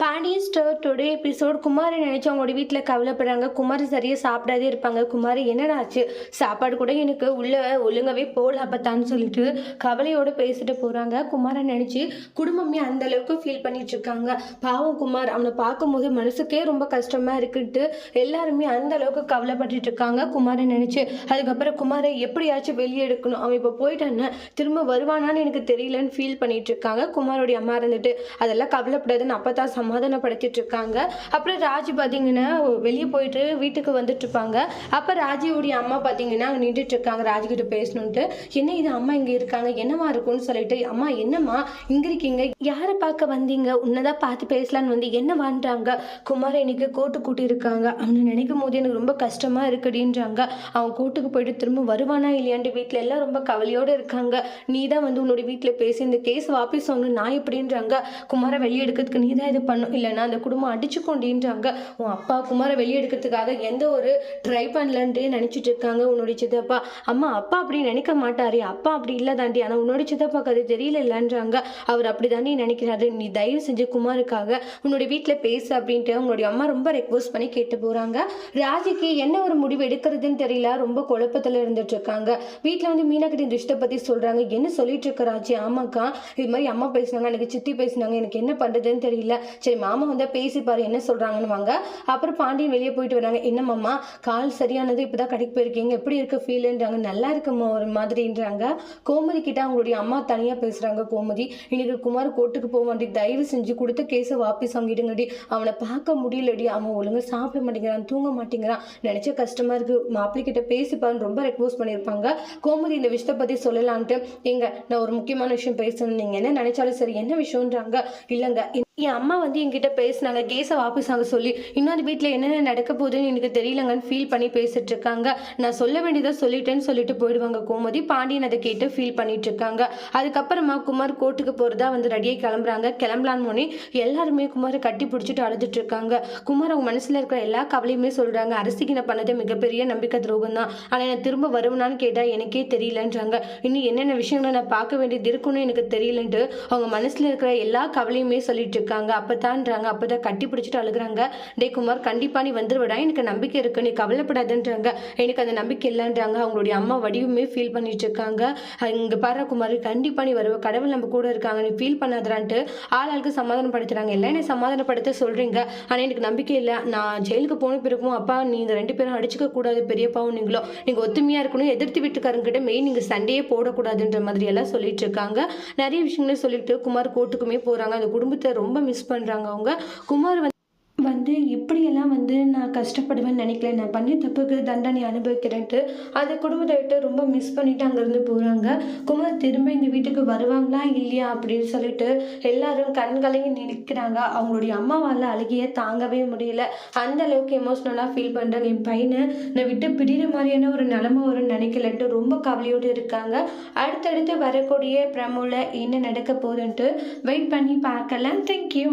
Pandian store today episode குமாரை நினைச்சு அவங்களோட வீட்டில் கவலைப்படுறாங்க. குமார் சரியாக சாப்பிடாதே இருப்பாங்க. குமார் என்னடா ஆச்சு, சாப்பாடு கூட எனக்கு உள்ள ஒழுங்காவே போகல அப்பத்தான்னு சொல்லிட்டு கவலையோடு பேசிட்டு போகிறாங்க. குமாரை நினச்சி குடும்பமே அந்த அளவுக்கு ஃபீல் பண்ணிட்டு இருக்காங்க. பாவம் குமார், அவனை பார்க்கும்போது மனசுக்கே ரொம்ப கஷ்டமாக இருக்குன்ட்டு எல்லாருமே அந்த அளவுக்கு கவலைப்பட்டு இருக்காங்க குமாரை நினச்சி. அதுக்கப்புறம் குமாரை எப்படியாச்சும் வெளியே எடுக்கணும், அவன் இப்போ போயிட்டான்னு திரும்ப வருவானான்னு எனக்கு தெரியலன்னு ஃபீல் பண்ணிட்டு இருக்காங்க. குமாரோடைய அம்மா இருந்துட்டு அதெல்லாம் கவலைப்படாதுன்னு அப்பதான் சமாதானப்படுத்திட்டு இருக்காங்க. அப்புறம் ராஜி பார்த்தீங்கன்னா வெளியே போயிட்டு வீட்டுக்கு வந்துட்டு இருப்பாங்க. அப்போ ராஜியோடைய அம்மா பார்த்தீங்கன்னா அங்கே நின்றுட்டு இருக்காங்க. ராஜிக்கிட்ட பேசணுன்ட்டு, என்ன இது அம்மா இங்கே இருக்காங்க, என்னமா இருக்கும்னு சொல்லிட்டு, அம்மா என்னம்மா இங்கே இருக்கீங்க, யாரை பார்க்க வந்தீங்க, உன்னதான் பார்த்து பேசலான்னு வந்து என்ன வாண்டாங்க, குமார் இன்னைக்கு கோர்ட்டு கூட்டி இருக்காங்க, அவனை நினைக்கும் போது எனக்கு ரொம்ப கஷ்டமா இருக்குடின்றாங்க. அவன் கோர்ட்டுக்கு போயிட்டு திரும்ப வருவானா இல்லையான்ட்டு வீட்டில் எல்லாம் ரொம்ப கவலையோடு இருக்காங்க. நீ தான் வந்து உன்னோட வீட்டில் பேசி இந்த கேஸ் வாபஸ் வாங்கணும், நான் எப்படின்றாங்க. குமாரை வெளியே எடுக்கிறதுக்கு நீ தான் இது பண்ணும், இல்லைன்னா அந்த குடும்பம் அடிச்சு கொண்டின்றாங்க. உன் அப்பா குமாரை வெளியே எடுக்கிறதுக்காக எந்த ஒரு ட்ரை பண்ணலன்ட்டு நினச்சிட்டு இருக்காங்க உன்னுடைய சித்தப்பா. அம்மா அப்பா அப்படி நினைக்க மாட்டாரு, அப்பா அப்படி இல்லை தாண்டி, ஆனால் உன்னோட சித்தப்பாக்கு அது தெரியல இல்லைன்றாங்க. அவர் அப்படி தாண்டி நினைக்கிறாரு. நீ தயவு செஞ்சு குமாருக்காக உன்னுடைய வீட்டில் பேசு அப்படின்ட்டு உங்களுடைய அம்மா ரொம்ப ரெக்வஸ்ட் பண்ணி கேட்டு போகிறாங்க. ராஜிக்கு என்ன ஒரு முடிவு எடுக்கிறதுன்னு தெரியல, ரொம்ப குழப்பத்தில் இருந்துட்டு இருக்காங்க. வீட்டில் வந்து மீனாக்கிட்ட இந்த விஷயத்தை பற்றி சொல்கிறாங்க. என்ன சொல்லிட்டு இருக்க ராஜி? ஆமாக்கா இது மாதிரி அம்மா பேசினாங்க, எனக்கு சித்தி பேசினாங்க, எனக்கு என்ன பண்ணுறதுன்னு தெரியல. சரி மாமா வந்தால் பேசிப்பாரு என்ன சொல்கிறாங்கன்னு வாங்க. அப்புறம் பாண்டியன் வெளியே போயிட்டு வராங்க. என்னம்மா கால் சரியானது இப்போதான் கடைக்கு போயிருக்கீங்க, எப்படி இருக்க ஃபீல்ன்றாங்க. நல்லா இருக்குமா ஒரு மாதிரின்றாங்க. கோமதி கிட்ட அவங்களுடைய அம்மா தனியாக பேசுகிறாங்க. கோமதி, இன்னைக்கு குமார் கோர்ட்டுக்கு போக வேண்டி, தயவு செஞ்சு கொடுத்த கேஸை வாபஸ் வாங்கிடுங்கடி, அவனை பார்க்க முடியலடி, அவன் ஒழுங்காக சாப்பிட மாட்டேங்கிறான், தூங்க மாட்டேங்கிறான், நினச்ச கஷ்டமாக இருக்குது, மாப்பிள்ளை கிட்ட பேசிப்பான்னு ரொம்ப ரெக்வஸ்ட் பண்ணியிருப்பாங்க. கோமதி இந்த விஷயத்தை பற்றி சொல்லலான்ட்டு, எங்க நான் ஒரு முக்கியமான விஷயம் பேசணும், நீங்கள் என்ன நினைச்சாலும் சரி, என்ன விஷயம்ன்றாங்க. இல்லைங்க என் அம்மா வந்து என்கிட்ட பேசினாங்க கேஸை வாபஸ் வாங்க சொல்லி, இன்னும் அந்த வீட்டில் என்னென்ன நடக்க போகுதுன்னு எனக்கு தெரியலங்கன்னு ஃபீல் பண்ணி பேசிட்டு இருக்காங்க. நான் சொல்ல வேண்டியதை சொல்லிட்டேன்னு சொல்லிட்டு போயிடுவாங்க கோமதி. பாண்டியன் அதை கேட்டு ஃபீல் பண்ணிட்டு இருக்காங்க. அதுக்கப்புறமா குமார் கோர்ட்டுக்கு போகிறதா வந்து ரெடியாக கிளம்புறாங்க. கிளம்பலான்னு போனே எல்லாருமே குமாரை கட்டி பிடிச்சிட்டு அழுதுட்டு இருக்காங்க. குமார் அவங்க மனசில் இருக்கிற எல்லா கவலையுமே சொல்கிறாங்க. அரசிக்கு நான் பண்ணது மிகப்பெரிய நம்பிக்கை துரோகம் தான், ஆனால் நான் திரும்ப வருவனான்னு கேட்டால் எனக்கே தெரியலன்றாங்க. இன்னும் என்னென்ன விஷயங்களை நான் பார்க்க வேண்டியது இருக்குன்னு எனக்கு தெரியலன்ட்டு அவங்க மனசில் இருக்கிற எல்லா கவலையுமே சொல்லிட்டு இருக்காங்க. அப்பதான்றாங்க. அப்பதான் கட்டி பிடிச்சிட்டு அழுகுறாங்க. டே குமார், கண்டிப்பா நீ வந்துருவடா, எனக்கு நம்பிக்கை இருக்கு, நீ கவலைப்படாதுன்றாங்க. எனக்கு அந்த நம்பிக்கை இல்லைன்றாங்க. அவங்களுடைய அம்மா வடிவுமே ஃபீல் பண்ணிட்டு இருக்காங்க. இங்க பாரு குமார், கண்டிப்பா நீ வருவ, கடவுள் நம்ம கூட இருக்காங்க, நீ ஃபீல் பண்ணாதான்ட்டு ஆளுக்கு சமாதானப்படுத்துறாங்க. எல்லாம் என்னை சமாதானப்படுத்த சொல்றீங்க, ஆனா எனக்கு நம்பிக்கை இல்லை, நான் ஜெயிலுக்கு போன பிறகும் அப்பா நீ இந்த 2 பேரும் அடிச்சுக்க கூடாது, பெரியப்பாவும் நீங்களும் நீங்க ஒத்துமையா இருக்கணும், எதிர்த்து வீட்டுக்காரங்கிட்ட மெயின் நீங்க சண்டையே போடக்கூடாதுன்ற மாதிரி எல்லாம் சொல்லிட்டு இருக்காங்க. நிறைய விஷயங்களே சொல்லிட்டு குமார் கோர்ட்டுக்குமே போறாங்க. அந்த குடும்பத்தை ரொம்ப மிஸ் பண்ணுறாங்க அவங்க. குமார் வந்து இப்படியெல்லாம் வந்து நான் கஷ்டப்படுவேன்னு நினைக்கல, நான் பண்ணி தப்புக்கு தண்டனை அனுபவிக்கிறேன்ட்டு அந்த குடும்பத்தை விட்டு ரொம்ப மிஸ் பண்ணிட்டு அங்கேருந்து போகிறாங்க. குமார் திரும்ப இந்த வீட்டுக்கு வருவாங்களா இல்லையா அப்படின்னு சொல்லிட்டு எல்லாரும் கண்கலங்கி நிற்கிறாங்க. அவங்களுடைய அம்மாவால் அழுகிய தாங்கவே முடியல, அந்த அளவுக்கு எமோஷ்னலாக ஃபீல் பண்ணுறாங்க. என் பையனை நான் விட்டு பிடிக்கிற மாதிரியான ஒரு நிலைமை வரும்னு நினைக்கலன்ட்டு ரொம்ப கவலையோடு இருக்காங்க. அடுத்தடுத்து வரக்கூடிய ப்ரமோல என்ன நடக்க போகுதுன்ட்டு வெயிட் பண்ணி பார்க்கலாம். தேங்க்யூ.